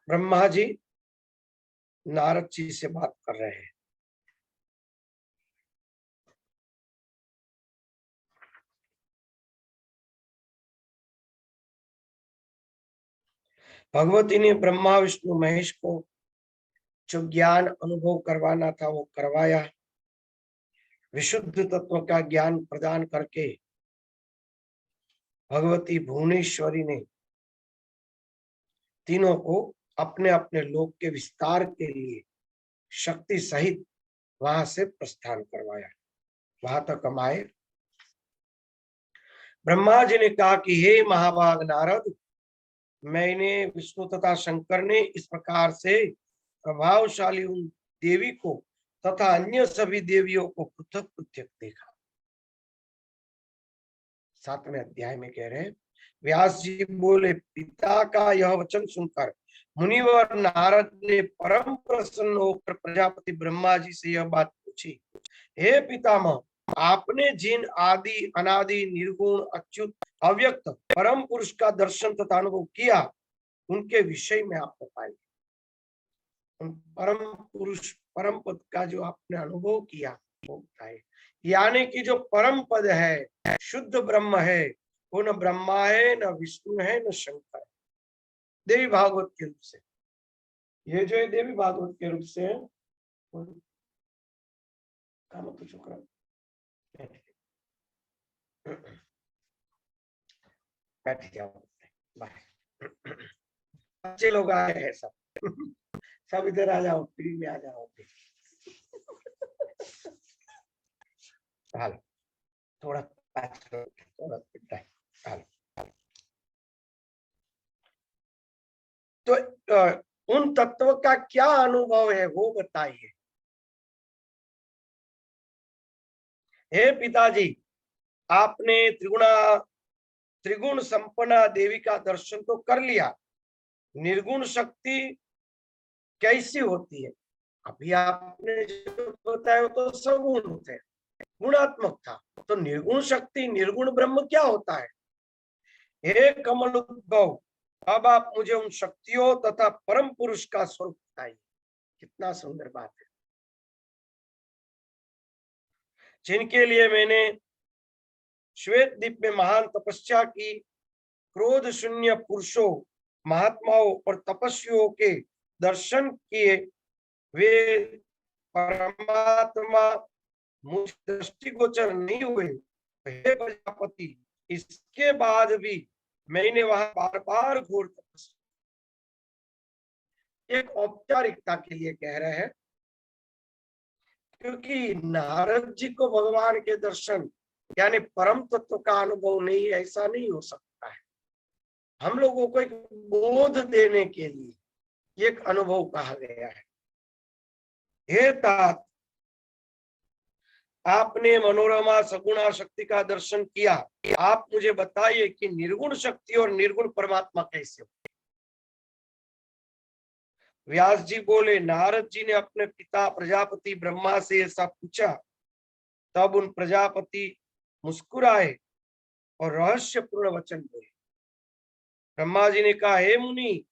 ब्रह्मा जी नारद जी से बात कर रहे हैं। भगवती ने ब्रह्मा विष्णु महेश को जो ज्ञान अनुभव करवाना था वो करवाया। विशुद्ध तत्व का ज्ञान प्रदान करके भगवती भुवनेश्वरी ने तीनों को अपने अपने लोक के विस्तार के लिए शक्ति सहित वहां से प्रस्थान करवाया। वहां तक हम आए। ब्रह्मा जी ने कहा कि हे महाभाग नारद, मैंने विष्णु तथा शंकर ने इस प्रकार से प्रभावशाली उन देवी को तथा अन्य सभी देवियों को पृथक पृथक देखा। 7वें अध्याय में कह रहे हैं, व्यास जी बोले, पिता का यह वचन सुनकर मुनिवर नारद ने परम प्रसन्न होकर प्रजापति ब्रह्मा जी से यह बात पूछी, हे पितामह, आपने जिन आदि अनादि निर्गुण अच्युत अव्यक्त परम पुरुष का दर्शन तथा अनुभव किया, उनके विषय में आप बताइए। उन परम पुरुष परम पद का जो आपने अनुभव किया वो बताए। यानी कि जो परम पद है, शुद्ध ब्रह्म है, वो न ब्रह्मा है, न विष्णु है, न शंकर है, देवी भागवत के रूप से। ये जो है देवी भागवत के रूप से है। काम तो शुक्र बैठ जाओ, अच्छे लोग आए हैं सब। सब इधर आ जाओ, फ्री में आ जाओ। हाल थोड़ा थोड़ा हाल। तो उन तत्व का क्या अनुभव है वो बताइए। हे पिताजी, आपने त्रिगुण संपन्ना देवी का दर्शन तो कर लिया। निर्गुण शक्ति कैसी होती है? अभी आपने जो बताया तो सगुण होते हैं, गुणात्मक था। तो निर्गुण शक्ति निर्गुण ब्रह्म क्या होता है? हे कमल उद्भव, अब आप मुझे उन शक्तियों तथा परम पुरुष का स्वरूप बताइए। कितना सुंदर बात है, जिनके लिए मैंने श्वेत द्वीप में महान तपस्या की, क्रोध शून्य पुरुषों, महात्माओं और तपस्वियों के दर्शन किए, वे परमात्मा मुझ दृष्टिगोचर नहीं हुए। हे प्रजापति, इसके बाद भी मैंने वहां बार बार घोर तपस्या, एक औपचारिकता के लिए कह रहे हैं, क्योंकि नारद जी को भगवान के दर्शन यानी परम तत्व का अनुभव नहीं, ऐसा नहीं हो सकता है। हम लोगों को एक बोध देने के लिए एक अनुभव कहा गया है। हे तात, आपने मनोरमा सगुणा शक्ति का दर्शन किया, आप मुझे बताइए कि निर्गुण शक्ति और निर्गुण परमात्मा कैसे हो? व्यास जी बोले, नारद जी ने अपने पिता प्रजापति ब्रह्मा से ऐसा पूछा। तब उन प्रजापति मुस्कुराए और रहस्यपूर्ण वचन बोले। ब्रह्मा जी ने कहा, हे मुनि,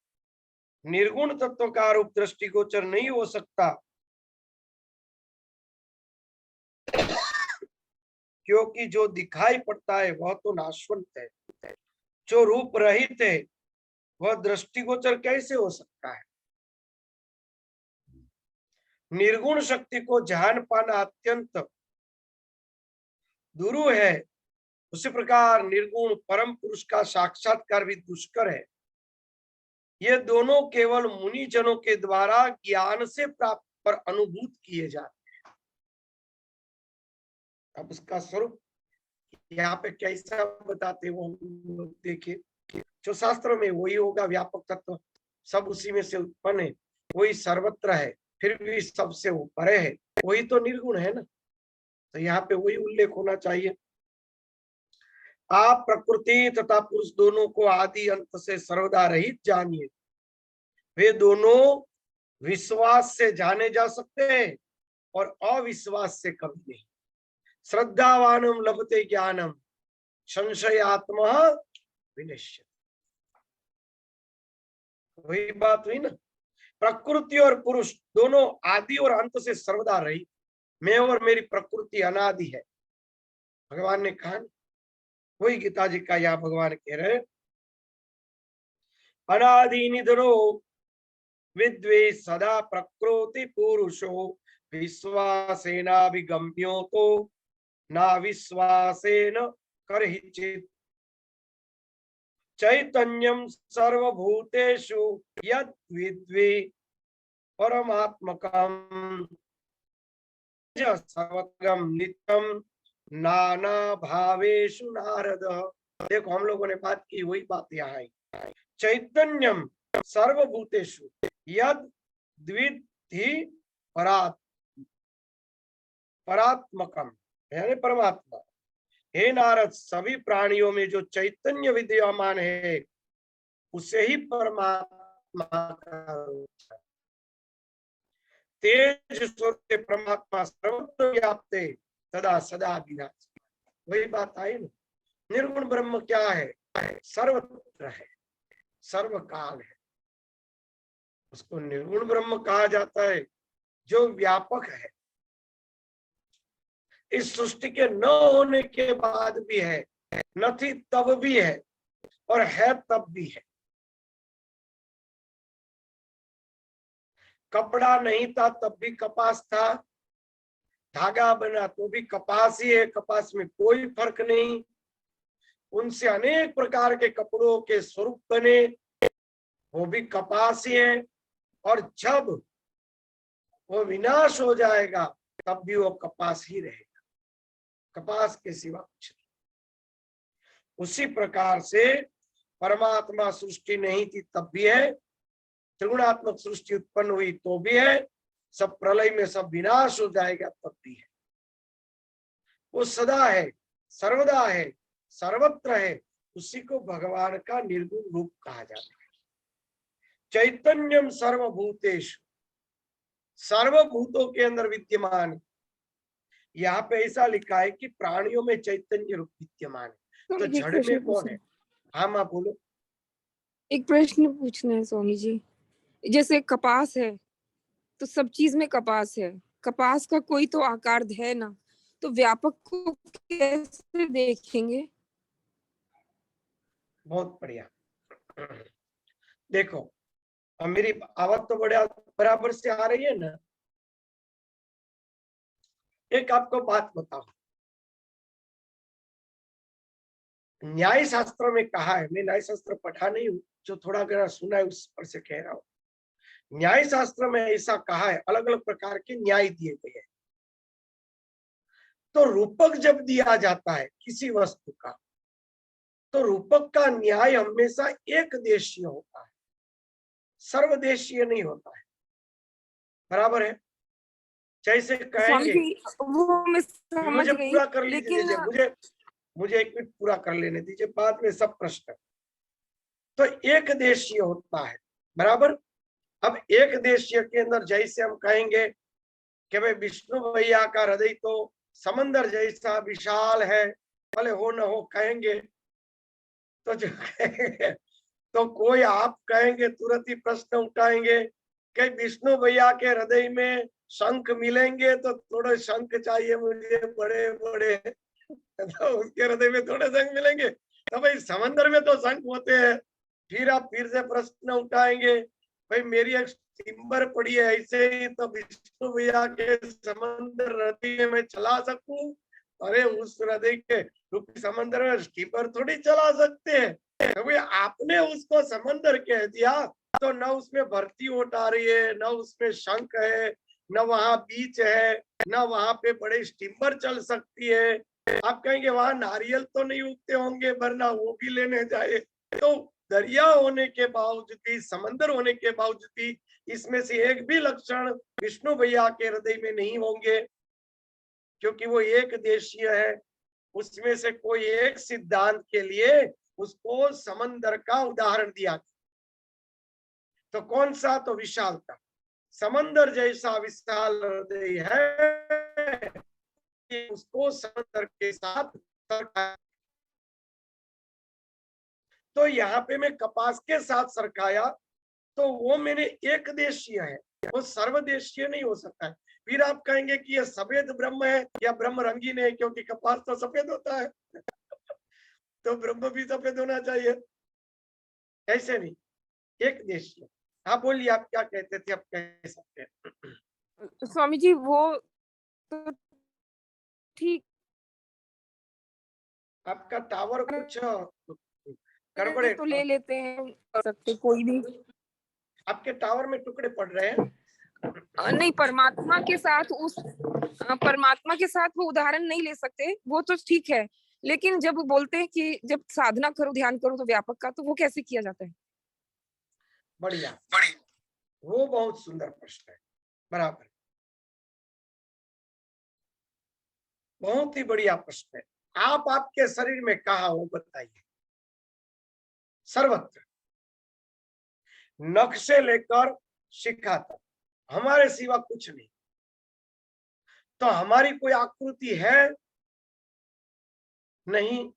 निर्गुण तत्व का रूप दृष्टिगोचर नहीं हो सकता, क्योंकि जो दिखाई पड़ता है वह तो नाशवंत है। जो रूप रहित है वह दृष्टिगोचर कैसे हो सकता है? निर्गुण शक्ति को जान पाना अत्यंत दुरूह है। उसी प्रकार निर्गुण परम पुरुष का साक्षात्कार भी दुष्कर है। ये दोनों केवल मुनि जनों के द्वारा ज्ञान से प्राप्त पर अनुभूत किए जाते हैं। अब उसका स्वरूप यहाँ पे कैसा बताते वो हम लोग देखे। जो शास्त्रों में वही होगा, व्यापक तत्व सब उसी में से उत्पन्न है, वही सर्वत्र है, फिर भी सबसे ऊपर है, वही तो निर्गुण है ना। तो यहाँ पे वही उल्लेख होना चाहिए। आप प्रकृति तथा पुरुष दोनों को आदि अंत से सर्वदा रहित जानिए। वे दोनों विश्वास से जाने जा सकते हैं और अविश्वास से कभी नहीं। श्रद्धावानम लभते ज्ञानम, संशयात्मा विनश्यति। वही बात हुई ना, प्रकृति और पुरुष दोनों आदि और अंत से सर्वदा रही, मैं और मेरी प्रकृति अनादि है, भगवान ने कहा। वही गीता जी का यहाँ भगवान कह रहे, अनादि निधनो विद्वे सदा प्रकृति पुरुषो विश्वासेनाभिगम्यो तो ना विश्वासेन करहिचित् चैतन्यम सर्वभूतेषु यद् विद्वे परमात्मकम् सर्वगम नित्यम नाना भावेषु नारद। देखो हम लोगों ने बात की, वही बात यहाँ आई। चैतन्यम सर्वभूतेषु यद् द्विधि परात्मकम यानी परमात्मा। हे नारद, सभी प्राणियों में जो चैतन्य विद्यमान है उसे ही परमात्मा का रूप है। तेज स्वरूप परमात्मा सर्वत्र व्याप्त सदा सदा विराज। वही बात आई ना, निर्गुण ब्रह्म क्या है? सर्वत्र है, सर्वकाल है, उसको निर्गुण ब्रह्म कहा जाता है, जो व्यापक है, इस सृष्टि के न होने के बाद भी है, न थी तब भी है, और है तब भी है। कपड़ा नहीं था तब भी कपास था, धागा बना तो भी कपास ही है, कपास में कोई फर्क नहीं। उनसे अनेक प्रकार के कपड़ों के स्वरूप बने, वो भी कपास ही है। और जब वो विनाश हो जाएगा तब भी वो कपास ही रहेगा, कपास के सिवा कुछ नहीं। उसी प्रकार से परमात्मा सृष्टि नहीं थी तब भी है, त्रिगुणात्मक सृष्टि उत्पन्न हुई तो भी है, सब प्रलय में सब विनाश हो जाएगा तब भी है। वो सदा है, सर्वदा है, सर्वत्र है, उसी को भगवान का निर्गुण रूप कहा जाता है। चैतन्यम सर्वभूतेषु, सर्वभूतों के अंदर विद्यमान। यहाँ पे ऐसा लिखा है कि प्राणियों में चैतन्य रूप विद्यमान है, तो जड़ में कौन है? हाँ माँ बोलो। एक प्रश्न पूछना है स्वामी जी। जैसे कपास है तो सब चीज में कपास है, कपास का कोई तो आकार है ना, तो व्यापक को कैसे देखेंगे? बहुत बढ़िया। देखो, अब मेरी आवाज तो बड़ा बराबर से आ रही है ना? एक आपको बात बताओ, न्याय शास्त्र में कहा है, मैं न्याय शास्त्र पढ़ा नहीं हूं, जो थोड़ा घना सुना है उस पर से कह रहा हूं। न्याय शास्त्र में ऐसा कहा है, अलग अलग प्रकार के न्याय दिए गए हैं। तो रूपक जब दिया जाता है किसी वस्तु का, तो रूपक का न्याय हमेशा एक देशीय होता है, सर्वदेशीय नहीं होता है। बराबर है? जैसे स्वामी कहेंगे, जी वो मैं समझ मुझे गई, पूरा कर लीजिए, लेकिन मुझे 1 मिनट पूरा कर लेने दीजिए, बाद में सब प्रश्न। तो एक देशीय होता है, बराबर। अब एक देशीय के अंदर जैसे हम कहेंगे कि भाई विष्णु भैया का हृदय तो समंदर जैसा विशाल है, भले हो न हो कहेंगे, तो जो तो कोई आप कहेंगे तुरंत ही प्रश्न उठाएंगे कि विष्णु भैया के हृदय में शंख मिलेंगे, तो थोड़े शंख चाहिए मुझे बड़े बड़े, तो उसके हृदय में थोड़े शंख मिलेंगे। तो भाई समंदर में तो शंख होते हैं। फिर आप फिर से प्रश्न उठाएंगे, भाई मेरी एक स्टीमर पड़ी है ऐसे ही, तो विष्णु भैया के समंदर हृदय में चला सकूं? अरे उस हृदय के रूपी समंदर में स्टीमर थोड़ी चला सकते हैं। तो आपने उसको समंदर कह दिया, तो न उसमें भर्ती ओट आ रही है, न उसमें शंख है, न वहां बीच है, न वहां पे बड़े स्टीमर चल सकती है। आप कहेंगे वहां नारियल तो नहीं उगते होंगे, वरना वो भी लेने जाए। तो दरिया होने के बावजूद भी, समंदर होने के बावजूद भी, इसमें से एक भी लक्षण विष्णु भैया के हृदय में नहीं होंगे, क्योंकि वो एक देशीय है। उसमें से कोई एक सिद्धांत के लिए उसको समंदर का उदाहरण दिया, तो कौन सा? तो विशालता। समंदर जैसा विशाल हृदय है, उसको समंदर के साथ। तो यहाँ पे मैं कपास के साथ सरकाया, तो वो मैंने एक देशीय है, वो सर्वदेशीय नहीं हो सकता है। फिर आप कहेंगे कि ये सफेद ब्रह्म है या ब्रह्म रंगीन है, क्योंकि कपास तो सफेद होता है तो ब्रह्म भी सफेद होना चाहिए, ऐसे नहीं, एक देशीय। हाँ बोलिए, आप क्या कहते थे, आप कह सकते हैं। स्वामी जी वो तो ठीक आपका टावर कुछ है, गड़बड़े, तो ले लेते हैं, कर सकते कोई भी। आपके टावर में टुकड़े पड़ रहे हैं। नहीं, परमात्मा के साथ परमात्मा के साथ वो उदाहरण नहीं ले सकते, वो तो ठीक है। लेकिन जब बोलते हैं कि जब साधना करो, ध्यान करो तो व्यापक का, तो वो कैसे किया जाता है? बढ़िया, वो बहुत सुंदर प्रश्न है, बराबर, बहुत ही बढ़िया प्रश्न है। आप आपके शरीर में कहा हो बताइए? सर्वत्र, नख से लेकर शिखा तक, हमारे सिवा कुछ नहीं। तो हमारी कोई आकृति है नहीं?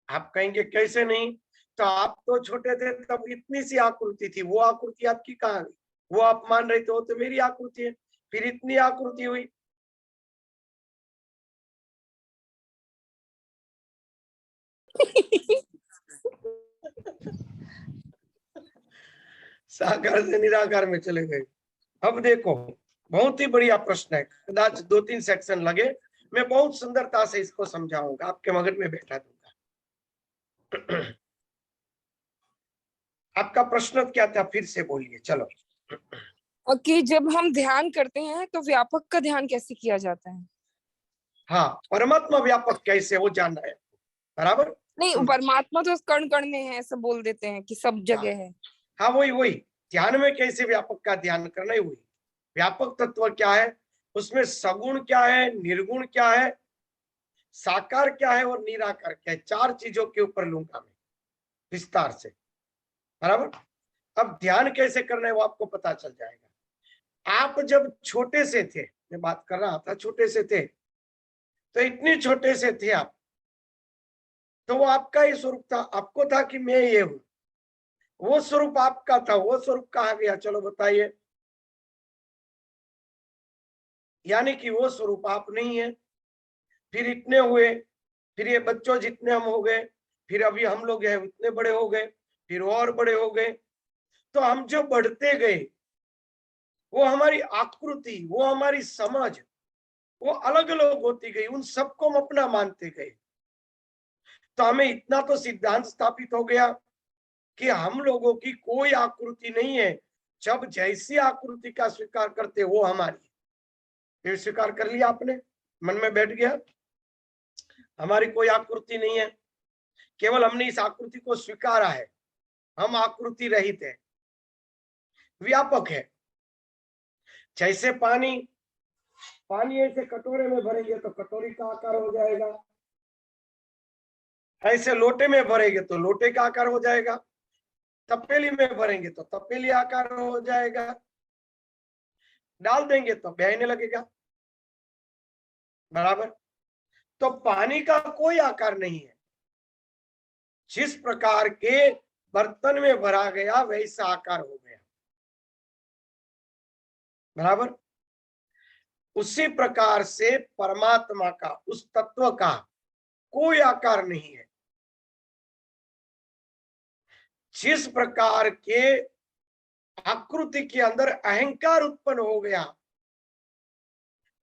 आप कहेंगे कैसे नहीं? तो आप तो छोटे थे तब इतनी सी आकृति थी, वो आकृति आपकी कहाँ गई? वो आप मान रहे थे वो तो मेरी आकृति है, फिर इतनी आकृति हुई। साकार से निराकार में चले गए। अब देखो, बहुत ही बढ़िया प्रश्न है, कदाच 2-3 सेक्शन लगे, मैं बहुत सुंदरता से इसको समझाऊंगा, आपके मगज में बैठा दूंगा। आपका प्रश्न क्या था, फिर से बोलिए, चलो। और कि जब हम ध्यान करते हैं तो व्यापक का ध्यान कैसे किया जाता है? हाँ, परमात्मा व्यापक कैसे, वो जानना है, बराबर। नहीं, परमात्मा तो कण कण में है, सब बोल देते हैं कि सब हाँ, जगह है। हाँ वही वही, ध्यान में कैसे व्यापक का ध्यान करना है, वही व्यापक तत्व क्या है, उसमें सगुण क्या है, निर्गुण क्या है, साकार क्या है और निराकार क्या है, 4 चीजों के ऊपर लूंगा मैं विस्तार से, बराबर। अब ध्यान कैसे करना है वो आपको पता चल जाएगा। आप जब छोटे से थे, मैं बात कर रहा था, छोटे से थे, तो इतने छोटे से थे आप, तो वो आपका ही स्वरूप था, आपको था कि मैं ये हूं, वो स्वरूप आपका था, वो स्वरूप कहाँ गया, चलो बताइए। यानी कि वो स्वरूप आप नहीं है। फिर इतने हुए, फिर ये बच्चों जितने हम हो गए, फिर अभी हम लोग हैं उतने बड़े हो गए, फिर और बड़े हो गए। तो हम जो बढ़ते गए, वो हमारी आकृति, वो हमारी समझ, वो अलग अलग होती गई, उन सबको हम अपना मानते गए। तो हमें इतना तो सिद्धांत स्थापित हो गया कि हम लोगों की कोई आकृति नहीं है, जब जैसी आकृति का स्वीकार करते वो हमारी। फिर स्वीकार कर लिया आपने, मन में बैठ गया, हमारी कोई आकृति नहीं है, केवल हमने इस आकृति को स्वीकारा है, हम आकृति रहित है, व्यापक है। जैसे पानी, पानी ऐसे कटोरे में भरेंगे तो कटोरी का आकार हो जाएगा, ऐसे लोटे में भरेंगे तो लोटे का आकार हो जाएगा, तपेली में भरेंगे तो तपेली आकार हो जाएगा, डाल देंगे तो बहने लगेगा, बराबर। तो पानी का कोई आकार नहीं है, जिस प्रकार के बर्तन में भरा गया वैसा आकार हो गया, बराबर। उसी प्रकार से परमात्मा का, उस तत्व का कोई आकार नहीं है। जिस प्रकार के आकृति के अंदर अहंकार उत्पन्न हो गया,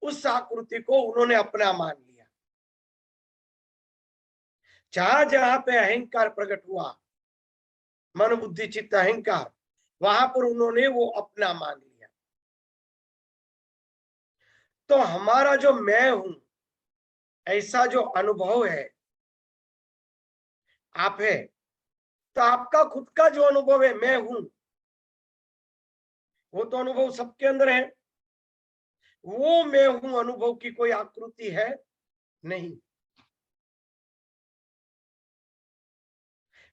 उस आकृति को उन्होंने अपना मान लिया। जहां जहां पे अहंकार प्रकट हुआ, मन बुद्धि चित्त अहंकार, वहां पर उन्होंने वो अपना मान लिया। तो हमारा जो मैं हूं, ऐसा जो अनुभव है, आप है, तो आपका खुद का जो अनुभव है मैं हूं, वो तो अनुभव सबके अंदर है। वो मैं हूं अनुभव की कोई आकृति है नहीं।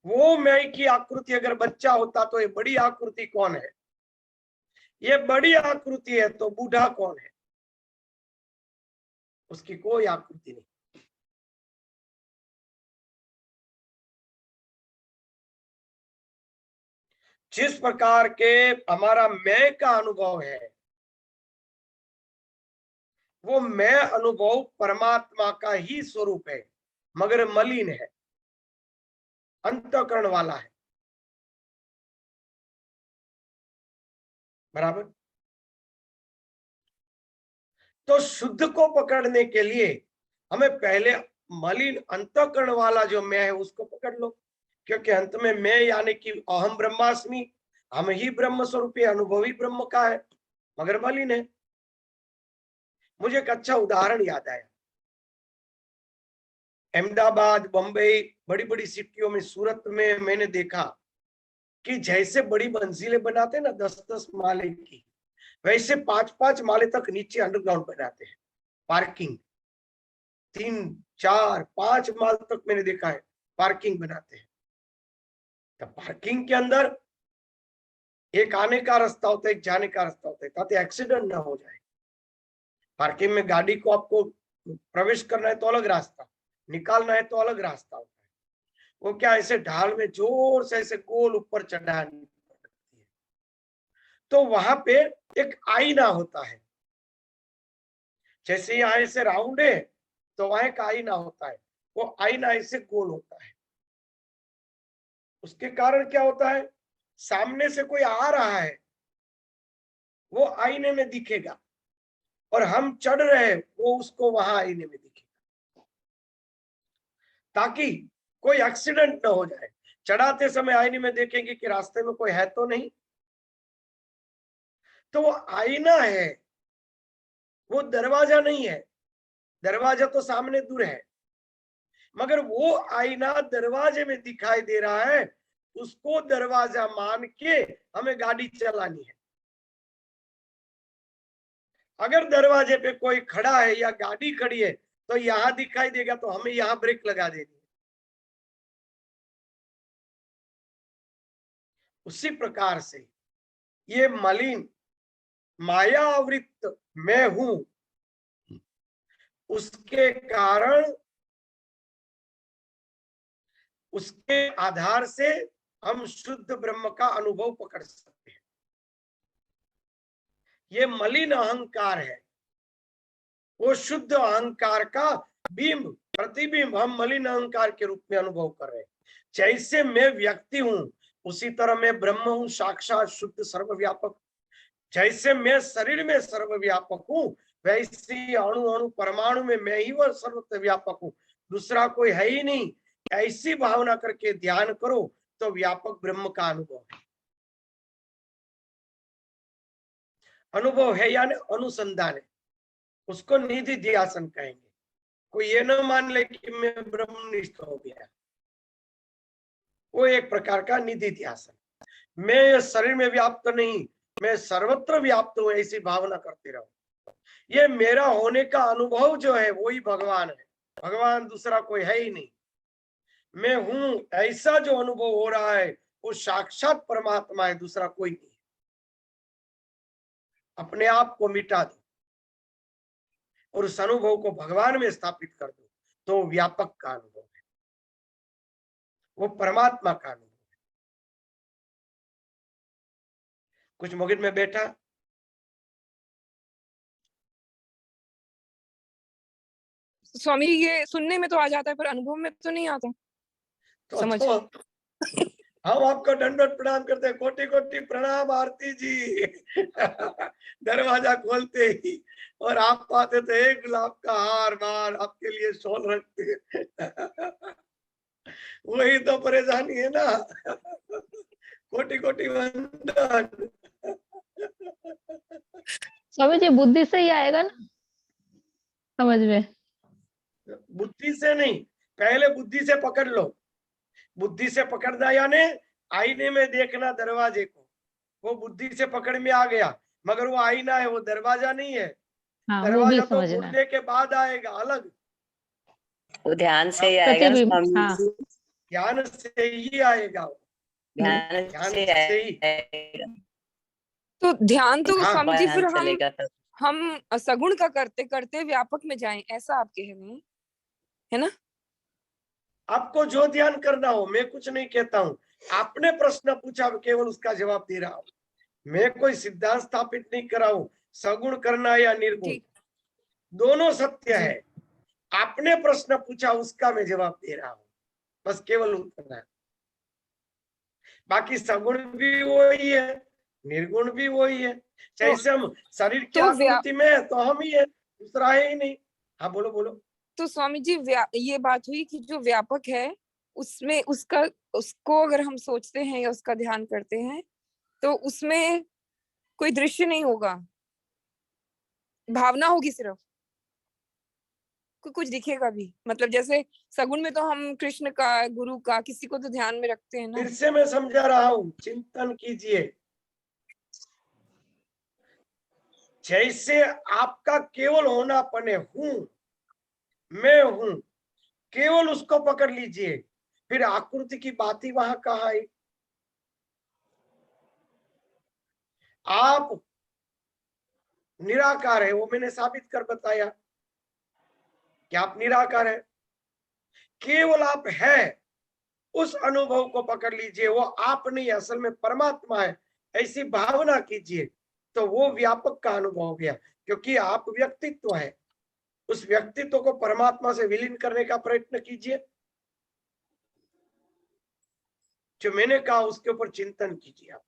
वो मैं की आकृति अगर बच्चा होता तो ये बड़ी आकृति कौन है, ये बड़ी आकृति है तो बूढ़ा कौन है, उसकी कोई आकृति नहीं। जिस प्रकार के हमारा मैं का अनुभव है, वो मैं अनुभव परमात्मा का ही स्वरूप है, मगर मलिन है, अंतःकरण वाला है। बराबर। तो शुद्ध को पकड़ने के लिए हमें पहले मलिन अंतःकरण वाला जो मैं है उसको पकड़ लो, क्योंकि अंत में मैं यानी कि अहम ब्रह्मास्मि, हम ही ब्रह्म स्वरूपी अनुभवी ब्रह्म का है, मगर मलिन है। मुझे एक अच्छा उदाहरण याद आया। अहमदाबाद, बंबई, बड़ी बड़ी सिटियों में, सूरत में मैंने देखा कि जैसे बड़ी मंजिलें बनाते हैं ना 10-10 माले की, वैसे 5-5 माले तक नीचे अंडरग्राउंड बनाते हैं पार्किंग। 3-4-5 माल तक मैंने देखा है पार्किंग बनाते हैं। तो पार्किंग के अंदर एक आने का रास्ता होता है, एक जाने का रास्ता होता है, ताकि एक्सीडेंट ना हो जाए। पार्किंग में गाड़ी को आपको प्रवेश करना है तो अलग रास्ता, निकालना है तो अलग रास्ता होता है। वो क्या ऐसे ढाल में जोर से ऐसे गोल ऊपर चढ़ानी पड़ती है। तो वहां पे एक आईना होता है, जैसे यहाँ ऐसे राउंड है तो वहां एक आईना होता है, वो आईना ऐसे गोल होता है। उसके कारण क्या होता है, सामने से कोई आ रहा है वो आईने में दिखेगा, और हम चढ़ रहे हैं वो उसको वहां आईने में दिखेगा, ताकि कोई एक्सीडेंट ना हो जाए। चढ़ाते समय आईने में देखेंगे कि रास्ते में कोई है तो नहीं। तो वो आईना है, वो दरवाजा नहीं है। दरवाजा तो सामने दूर है, मगर वो आईना दरवाजे में दिखाई दे रहा है, उसको दरवाजा मान के हमें गाड़ी चलानी है। अगर दरवाजे पे कोई खड़ा है या गाड़ी खड़ी है तो यहां दिखाई देगा, तो हमें यहां ब्रेक लगा देनी है। उसी प्रकार से ये मलिन मायावृत्त मैं हूं, उसके कारण, उसके आधार से हम शुद्ध ब्रह्म का अनुभव पकड़ सकते हैं। ये मलिन अहंकार है, वो शुद्ध अहंकार का बिंब, प्रतिबिंब हम मलिन अहंकार के रूप में अनुभव कर रहे हैं। जैसे मैं व्यक्ति हूं, उसी तरह मैं ब्रह्म हूं, साक्षात शुद्ध सर्वव्यापक। जैसे मैं शरीर में सर्वव्यापक हूं, वैसे अणु अणु परमाणु में मैं ही वह सर्वत्र व्यापक हूं, दूसरा कोई है ही नहीं। ऐसी भावना करके ध्यान करो तो व्यापक ब्रह्म का अनुभव है। अनुभव है यानी अनुसंधान है, उसको निधि ध्यासन कहेंगे। कोई ये न मान ले कि मैं ब्रह्मनिष्ठ हो गया, वो एक प्रकार का निधि ध्यासन। मैं शरीर में व्याप्त नहीं, मैं सर्वत्र व्याप्त हूं, ऐसी भावना करते रहो। ये मेरा होने का अनुभव जो है वही भगवान है, भगवान दूसरा कोई है ही नहीं। मैं हूं ऐसा जो अनुभव हो रहा है वो साक्षात परमात्मा है, दूसरा कोई नहीं। अपने आप को मिटा दो और उस अनुभव को भगवान में स्थापित कर दो, तो व्यापक का अनुभव है, वो परमात्मा का अनुभव है। कुछ मगज में बैठा? स्वामी जी, ये सुनने में तो आ जाता है पर अनुभव में तो नहीं आता। समझ हम आपको दंडवत प्रणाम करते हैं, कोटि कोटि प्रणाम आरती जी। दरवाजा खोलते ही और आप पाते थे एक गुलाब का हार बार आपके लिए शॉल रखते। वही तो परेशानी है ना। कोटि कोटि वंदन। स्वामी जी, बुद्धि से ही आएगा ना समझ में? बुद्धि से नहीं, पहले बुद्धि से पकड़ लो। बुद्धि से पकड़ना यानी आईने में देखना दरवाजे को, वो बुद्धि से पकड़ में आ गया, मगर वो आईना है, वो दरवाजा नहीं है। हाँ, वो भी दरवाजा तो समझना। बोलने के बाद आएगा अलग, वो ध्यान से ही आएगा ना प्रतिबिंब, स्वामी हाँ। जी, ध्यान से ही आएगा वो, ध्यान ध्यान से से ही। आएगा। तो ध्यान तो हाँ, स्वामी जी ध्यान फिर चलेगा तब। हम सगुण का करते करते व्यापक में जाएं, ऐसा आप कह रहे हैं, है ना? आपको जो ध्यान करना हो, मैं कुछ नहीं कहता हूँ, आपने प्रश्न पूछा, केवल उसका जवाब दे रहा हूं। मैं कोई सिद्धांत स्थापित नहीं कर रहा हूं सगुण करना या निर्गुण, ठीक। दोनों सत्य जी। है। आपने प्रश्न पूछा, उसका मैं जवाब दे रहा हूं, बस केवल उत्तर है। बाकी सगुण भी वही है, निर्गुण भी वही है। जैसे हम शरीर की आकृति में है तो हम ही है, दूसरा है ही नहीं। हाँ बोलो बोलो। तो स्वामी जी ये बात हुई कि जो व्यापक है उसमें उसको अगर हम सोचते हैं या उसका ध्यान करते हैं तो उसमें कोई दृश्य नहीं होगा, भावना होगी सिर्फ, कुछ दिखेगा भी। मतलब जैसे सगुण में तो हम कृष्ण का, गुरु का, किसी को तो ध्यान में रखते हैं ना। फिर से मैं समझा रहा हूं, चिंतन कीजिए। जैसे आपका केवल होनापन है, हूं, मैं हूं, केवल उसको पकड़ लीजिए, फिर आकृति की बात ही वहां कहाँ आई। आप निराकार है, वो मैंने साबित कर बताया कि आप निराकार है। केवल आप है, उस अनुभव को पकड़ लीजिए, वो आप नहीं, असल में परमात्मा है, ऐसी भावना कीजिए, तो वो व्यापक का अनुभव हो गया। क्योंकि आप व्यक्तित्व है, उस व्यक्तित्व को परमात्मा से विलीन करने का प्रयत्न कीजिए। जो मैंने कहा उसके ऊपर चिंतन कीजिए आप।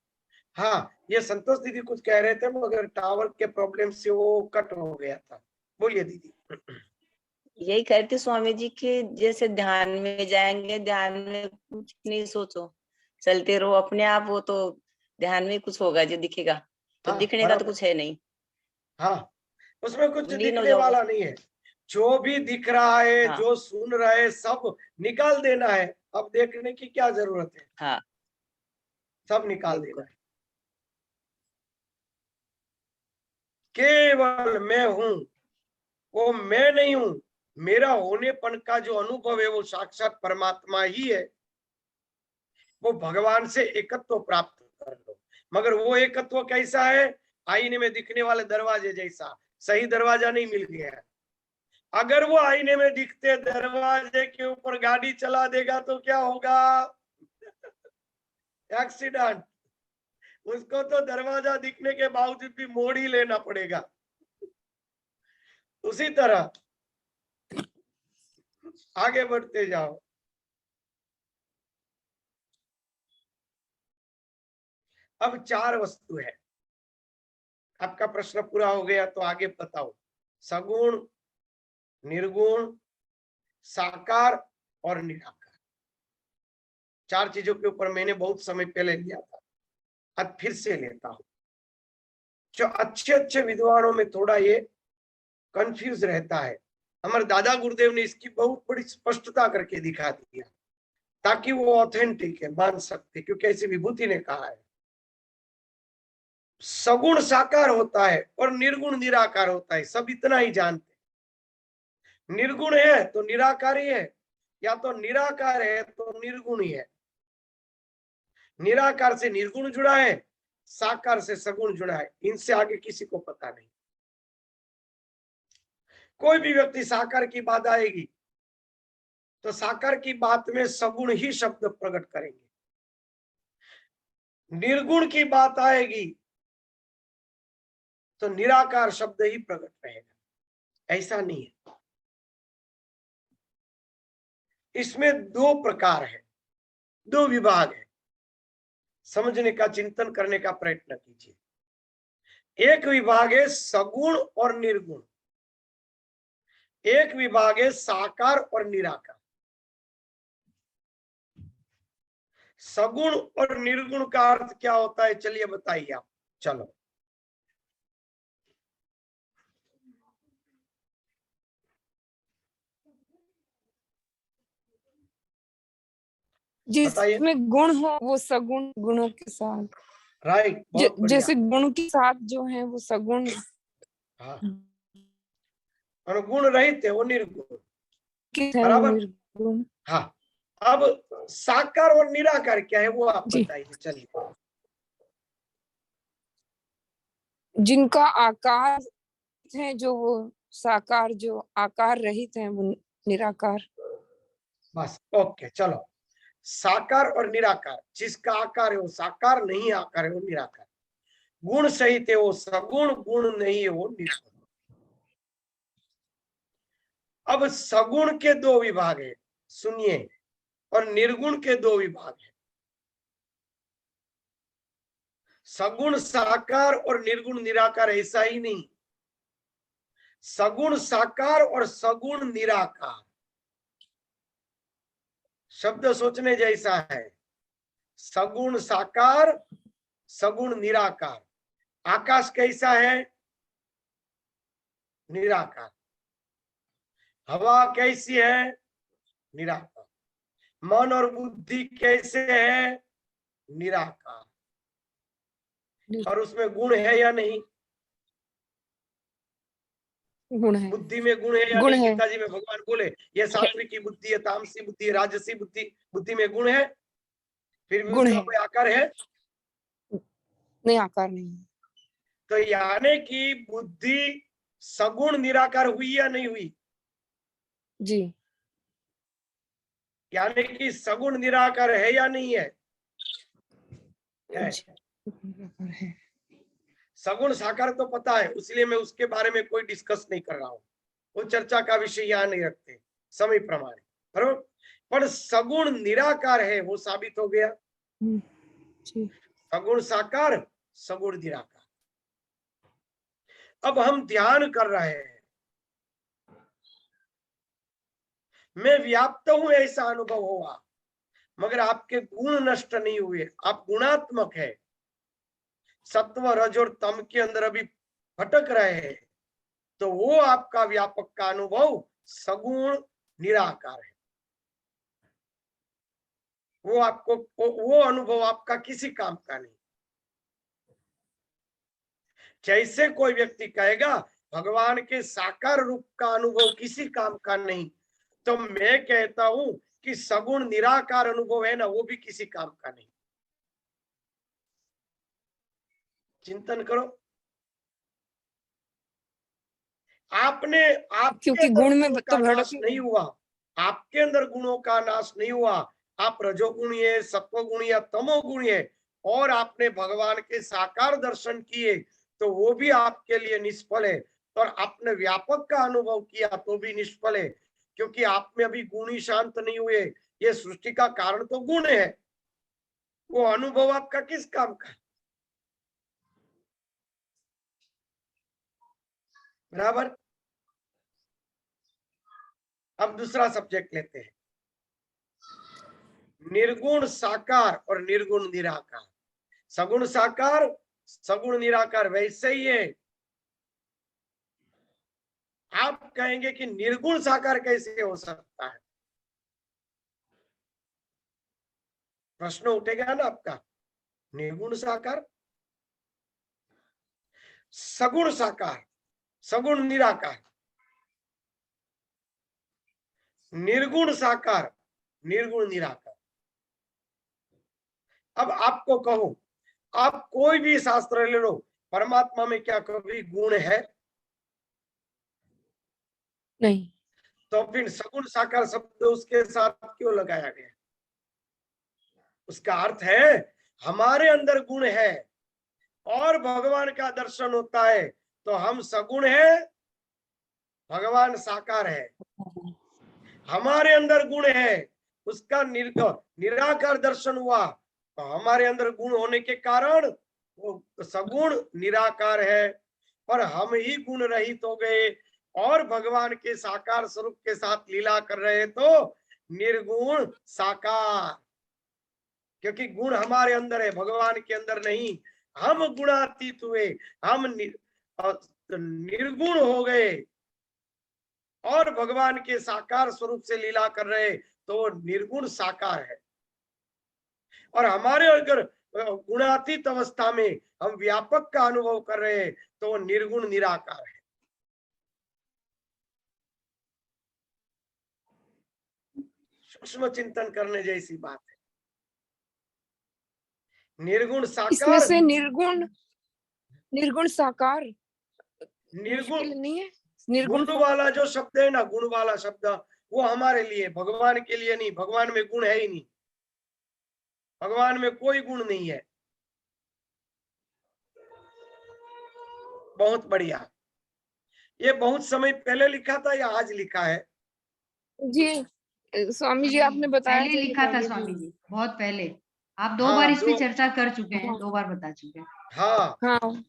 हाँ, ये संतोष दीदी कुछ कह रहे थे, मगर टावर के प्रॉब्लम से वो कट हो गया था। बोलिए दीदी। यही कहते स्वामी जी कि जैसे ध्यान में जाएंगे, ध्यान में कुछ नहीं सोचो, चलते रहो अपने आप, वो तो ध्यान में कुछ होगा जो दिखेगा, तो हाँ दिखने का तो बराबर। कुछ है नहीं, हाँ, उसमें कुछ लीन हो दिखने जाओगे। वाला नहीं है। जो भी दिख रहा है, हाँ जो सुन रहे हैं, सब निकाल देना है। अब देखने की क्या जरूरत है, हाँ सब निकाल देना बिल्कुल। है। केवल मैं हूं, वो मैं नहीं हूं। मेरा होनेपन का जो अनुभव है वो साक्षात परमात्मा ही है। वो भगवान से एकत्व प्राप्त कर लो। मगर वो एकत्व कैसा है? आईने में दिखने वाले दरवाजे जैसा, सही दरवाजा नहीं मिल गया। अगर वो आईने में दिखते दरवाजे के ऊपर गाड़ी चला देगा तो क्या होगा? एक्सीडेंट। उसको तो दरवाजा दिखने के बावजूद भी मोड़ ही लेना पड़ेगा। उसी तरह आगे बढ़ते जाओ। अब 4 वस्तु है। आपका प्रश्न पूरा हो गया तो आगे बताओ। सगुण, निर्गुण, साकार और निराकार। 4 चीजों के ऊपर मैंने बहुत समय पहले लिया था, अब फिर से लेता हूं। जो अच्छे अच्छे विद्वानों में थोड़ा ये कंफ्यूज रहता है, हमारे दादा गुरुदेव ने इसकी बहुत बड़ी स्पष्टता करके दिखा दिया, ताकि वो ऑथेंटिक है, मान सकते, क्योंकि ऐसी विभूति ने कहा है। सगुण साकार होता है और निर्गुण निराकार होता है, सब इतना ही जानते। निर्गुण है तो निराकारी है, या तो निराकार है तो निर्गुण ही है। निराकार से निर्गुण जुड़ा है, साकार से सगुण जुड़ा है, इनसे आगे किसी को पता नहीं। कोई भी व्यक्ति साकार की बात आएगी तो साकार की बात में सगुण ही शब्द प्रकट करेंगे। निर्गुण की बात आएगी तो निराकार शब्द ही प्रकट रहेगा। ऐसा नहीं है। इसमें 2 प्रकार है, 2 विभाग है। समझने का, चिंतन करने का प्रयत्न कीजिए। एक विभाग है सगुण और निर्गुण, एक विभाग है साकार और निराकार। सगुण और निर्गुण का अर्थ क्या होता है, चलिए बताइए आप। चलो बताइए। जिसमें गुण हो वो सगुण गुणों के साथ, राइट, बहुत बढ़िया। जैसे गुण के साथ जो है वो सगुण। हाँ, और गुण रहित है वो निर्गुण, है वो बराबर। निर्गुण। हाँ, अब साकार और निराकार क्या है वो आप जी। बताइए। चलिए। जिनका आकार है, जो वो साकार, जो आकार रहित है वो निराकार। बस ओके, चलो। साकार और निराकार, जिसका आकार है वो साकार, नहीं आकार है वो निराकार, गुण सहित है वो सगुण, गुण नहीं है वो निर्गुण। अब सगुण के दो विभाग है, सुनिए, और निर्गुण के दो विभाग है। सगुण साकार और निर्गुण निराकार ऐसा ही नहीं, सगुण साकार और सगुण निराकार शब्द सोचने जैसा है। सगुण साकार, सगुण निराकार। आकाश कैसा है? निराकार। हवा कैसी है? निराकार। मन और बुद्धि कैसे है? निराकार। और उसमें गुण है या नहीं? गुण है, बुद्धि में गुण है या गुण नहीं? है। गीता जी में भगवान बोले ये सात्विकी बुद्धि है, तामसी बुद्धि है, राजसी बुद्धि, बुद्धि में गुण है, फिर भी गुण उसका है, कोई आकार है? नहीं आकार नहीं है। तो यानी कि बुद्धि सगुण निराकार हुई या नहीं हुई? जी, यानी कि सगुण निराकार है या नहीं है? है। है। सगुण साकार तो पता है, इसलिए मैं उसके बारे में कोई डिस्कस नहीं कर रहा हूँ, वो चर्चा का विषय यहाँ नहीं रखते समय प्रमाण, बरोबर। पर सगुण निराकार है वो साबित हो गया। जी। सगुण साकार, सगुण निराकार। अब हम ध्यान कर रहे हैं, मैं व्याप्त हूं ऐसा अनुभव हुआ, मगर आपके गुण नष्ट नहीं हुए, आप गुणात्मक है, सत्व रज और तम के अंदर अभी भटक रहे हैं, तो वो आपका व्यापक का अनुभव सगुण निराकार है। वो आपको वो अनुभव आपका किसी काम का नहीं। जैसे कोई व्यक्ति कहेगा भगवान के साकार रूप का अनुभव किसी काम का नहीं, तो मैं कहता हूं कि सगुण निराकार अनुभव है ना, वो भी किसी काम का नहीं। चिंतन करो। आपने आपके क्योंकि अंदर गुण में गुणों तो का नाश भड़क नहीं हुआ, आपके अंदर गुणों का नाश नहीं हुआ। आप रजोगुणी है, सत्वगुणी या तमोगुणी है, और आपने भगवान के साकार दर्शन किए तो वो भी आपके लिए निष्फल है, और आपने व्यापक का अनुभव किया तो भी निष्फल है, क्योंकि आप में अभी गुणी शांत नहीं हुए। ये सृष्टि का कारण तो गुण है, वो अनुभव आपका किस काम का? बराबर। अब दूसरा सब्जेक्ट लेते हैं, निर्गुण साकार और निर्गुण निराकार। सगुण साकार, सगुण निराकार वैसे ही है। आप कहेंगे कि निर्गुण साकार कैसे हो सकता है? प्रश्न उठेगा ना आपका, निर्गुण साकार, सगुण साकार, सगुण निराकार, निर्गुण साकार, निर्गुण निराकार। अब आपको कहूं, आप कोई भी शास्त्र ले लो, परमात्मा में क्या कभी गुण है? नहीं। तो फिर सगुण साकार शब्द उसके साथ क्यों लगाया गया? उसका अर्थ है हमारे अंदर गुण है और भगवान का दर्शन होता है तो हम सगुण है, भगवान साकार है। हमारे अंदर गुण है, उसका निराकार दर्शन हुआ तो हमारे अंदर गुण होने के कारण वो सगुण निराकार है। पर हम ही गुण रहित हो गए और भगवान के साकार स्वरूप के साथ लीला कर रहे तो निर्गुण साकार, क्योंकि गुण हमारे अंदर है, भगवान के अंदर नहीं। हम गुणातीत हुए, हम निर्गुण हो गए और भगवान के साकार स्वरूप से लीला कर रहे तो निर्गुण साकार है। और हमारे अगर गुणातीत अवस्था में हम व्यापक का अनुभव कर रहे हैं तो निर्गुण निराकार है। सूक्ष्म चिंतन करने जैसी बात है। निर्गुण इसमें साकार, से निर्गुण, निर्गुण साकार निर्गुण मुश्किल नहीं है। निर्गुण गुण वाला जो शब्द है ना, गुण वाला शब्द वो हमारे लिए, भगवान के लिए नहीं। भगवान में गुण है ही नहीं। भगवान में कोई गुण नहीं है। बहुत बढ़िया। ये बहुत समय पहले लिखा था या आज लिखा है? जी स्वामी जी आपने बताया पहले था ये लिखा था पहले स्वामी भी। जी, बहुत पहले। आप 2 हाँ, बार इस पे 2 चर्चा कर चुके हैं, हाँ। 2 बार बता चुके हैं। हाँ, हाँ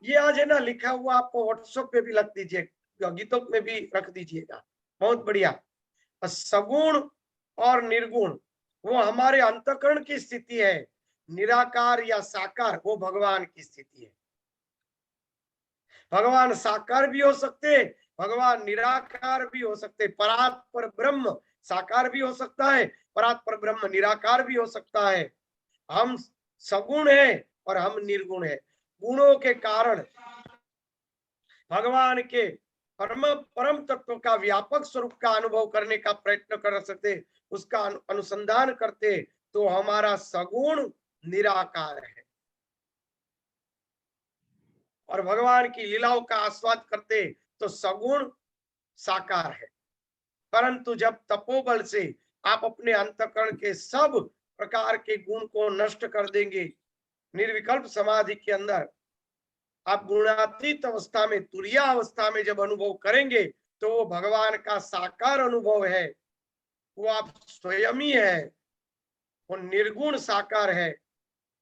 ये आज है ना लिखा हुआ, आपको व्हाट्सएप पे भी रख दीजिए, गीतों में भी रख दीजिएगा। बहुत बढ़िया। और सगुण और निर्गुण वो हमारे अंतःकरण की स्थिति है, निराकार या साकार वो भगवान की स्थिति है। भगवान साकार भी हो सकते, भगवान निराकार भी हो सकते। परात्पर ब्रह्म साकार भी हो सकता है, परात्पर ब्रह्म निराकार भी हो सकता है। हम सगुण है और हम निर्गुण है। गुणों के कारण भगवान के परम तत्व का व्यापक स्वरूप का अनुभव करने का प्रयत्न कर सकते, उसका अनुसंधान करते, तो हमारा सगुण निराकार है। और भगवान की लीलाओं का आस्वाद करते तो सगुण साकार है। परंतु जब तपोबल से आप अपने अंतःकरण के सब प्रकार के गुण को नष्ट कर देंगे, निर्विकल्प समाधि के अंदर आप गुणातीत अवस्था में, तुरीय अवस्था में जब अनुभव करेंगे, तो वो भगवान का साकार अनुभव है, वो आप स्वयं ही है, वो निर्गुण साकार है।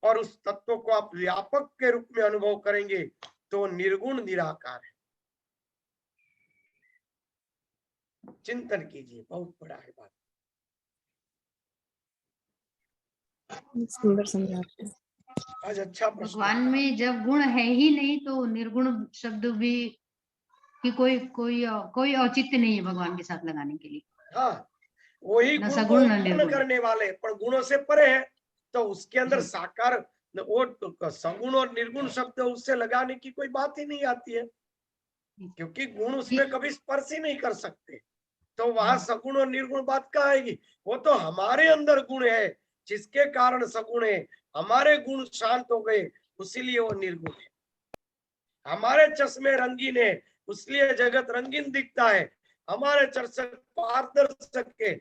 और उस तत्व को आप व्यापक के रूप में अनुभव करेंगे तो निर्गुण निराकार है। चिंतन कीजिए, बहुत बड़ा है बात। सुंदर समझाते हैं। आज अच्छा प्रश्न भगवान था। में जब गुण है ही नहीं तो निर्गुण शब्द भी कि कोई औचित्य नहीं है भगवान के साथ लगाने के लिए। हाँ, वही न गुण को सगुण न उत्पन्न निर्गुण। करने वाले, पर गुणों से परे है, तो उसके अंदर जी। साकार वो तो सगुण और निर्गुण शब्द उससे लगाने की कोई बात ही नहीं आती है, क्योंकि गुण उसमें कभी स्पर्श ही नहीं कर सकते। तो वहां सगुण और निर्गुण बात कहाँ आएगी? वो तो हमारे अंदर गुण है, जिसके कारण सगुण है। हमारे गुण शांत हो गए, उसीलिए वो निर्गुण है। हमारे चश्मे रंगीन है, इसलिए जगत रंगीन दिखता है। हमारे चर्चा पारदर्शक है,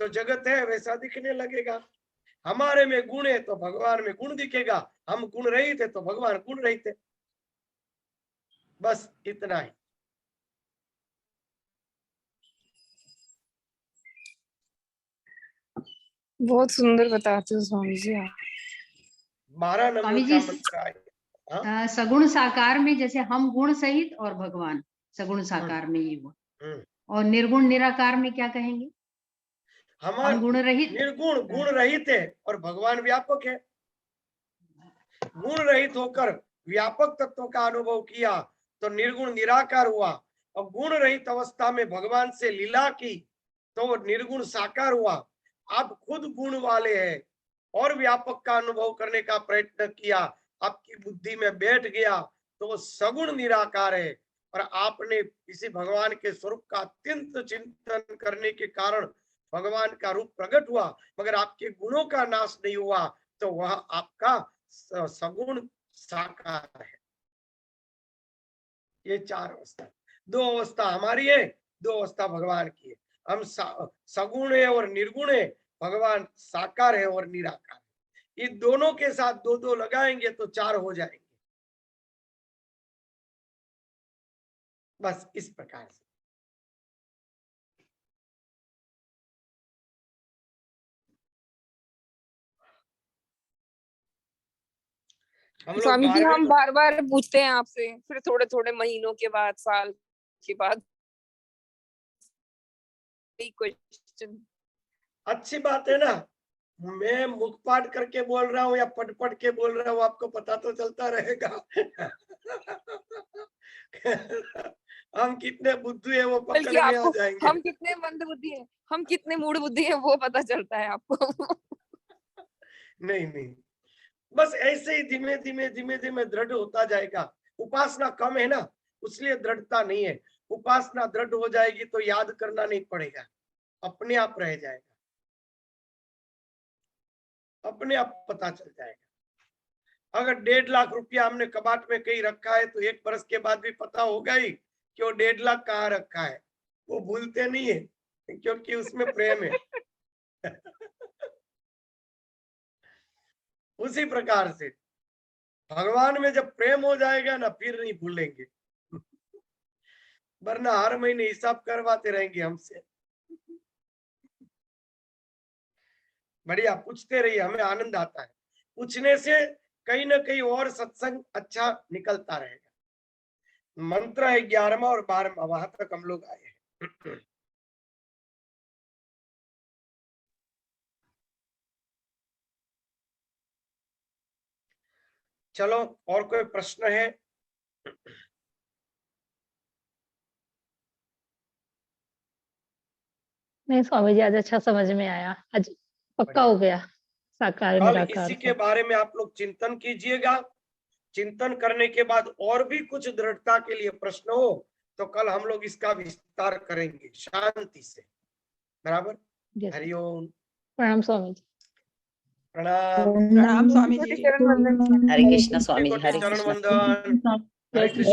तो जगत है वैसा दिखने लगेगा। हमारे में गुण है तो भगवान में गुण दिखेगा, हम गुण रहित है तो भगवान गुण रहित है। बस इतना ही। बहुत सुंदर बताते हो स्वामी जी आप। 12 स्वामी नंबर जी, का मंत्र आएगा। हाँ? सगुण साकार में जैसे हम गुण सहित और भगवान सगुण साकार में ये हुआ, और निर्गुण निराकार में क्या कहेंगे? हम गुण रहित। निर्गुण गुण रहित है और भगवान व्यापक है। गुण रहित होकर व्यापक तत्व का अनुभव किया तो निर्गुण निराकार हुआ, और गुण रहित अवस्था में भगवान से लीला की तो निर्गुण साकार हुआ। आप खुद गुण वाले हैं और व्यापक का अनुभव करने का प्रयत्न किया, आपकी बुद्धि में बैठ गया तो वो सगुण निराकार है। और आपने किसी भगवान के स्वरूप का अत्यंत चिंतन करने के कारण भगवान का रूप प्रकट हुआ, मगर आपके गुणों का नाश नहीं हुआ, तो वह आपका सगुण साकार है। ये 4 अवस्था, 2 अवस्था हमारी है, 2 अवस्था भगवान की है। हम सगुण है और निर्गुण है, भगवान साकार है और निराकार है। ये दोनों के साथ 2-2 लगाएंगे तो 4 हो जाएंगे। बस इस प्रकार से। हम लोग स्वामी जी 12वें हम बार बार पूछते हैं आपसे, फिर थोड़े थोड़े महीनों के बाद, साल के बाद क्वेश्चन। अच्छी बात है ना, मैं मुख पाठ करके बोल रहा हूँ या पढ़ पढ़ के बोल रहा हूँ, आपको पता तो चलता रहेगा। हम कितने बुद्धू है वो बल्कि पकड़ में आ आपको जाएंगे। हम कितने मंद बुद्धि है, हम कितने मूड बुद्धि है वो पता चलता है आपको। नहीं नहीं, बस ऐसे ही धीमे धीमे धीमे धीमे दृढ़ होता जाएगा। उपासना कम है ना, इसलिए दृढ़ता नहीं है। उपासना दृढ़ हो जाएगी तो याद करना नहीं पड़ेगा, अपने आप रह जाएगा, अपने आप पता चल जाएगा। अगर 1.5 लाख रुपया हमने कबाट में कहीं रखा है तो 1 बरस के बाद भी पता होगा ही कि वो 1.5 लाख कहाँ रखा है। वो भूलते नहीं है, क्योंकि उसमें प्रेम है। उसी प्रकार से भगवान में जब प्रेम हो जाएगा ना, फिर नहीं भूलेंगे, वरना हर महीने हिसाब करवाते रहेंगे हमसे। बढ़िया, पूछते रहिए, हमें आनंद आता है पूछने से, कहीं ना कहीं और सत्संग अच्छा निकलता रहेगा। मंत्र है 11वां और 12वां, वहां तक हम लोग आए हैं। चलो, और कोई प्रश्न है? नहीं स्वामी जी, आज अच्छा समझ में आया, आज पक्का हो गया साकार कल निराकार इसी के बारे में आप लोग चिंतन कीजिएगा। चिंतन करने के बाद और भी कुछ दृढ़ता के लिए प्रश्न हो तो कल हम लोग इसका विस्तार करेंगे शांति से। बराबर? हरिओम। प्रणाम स्वामी जी। प्रणाम। प्रणाम स्वामी जी। हरे कृष्ण स्वामी जी, हरे चरण कृष्ण। वंदन। हरे कृष्ण।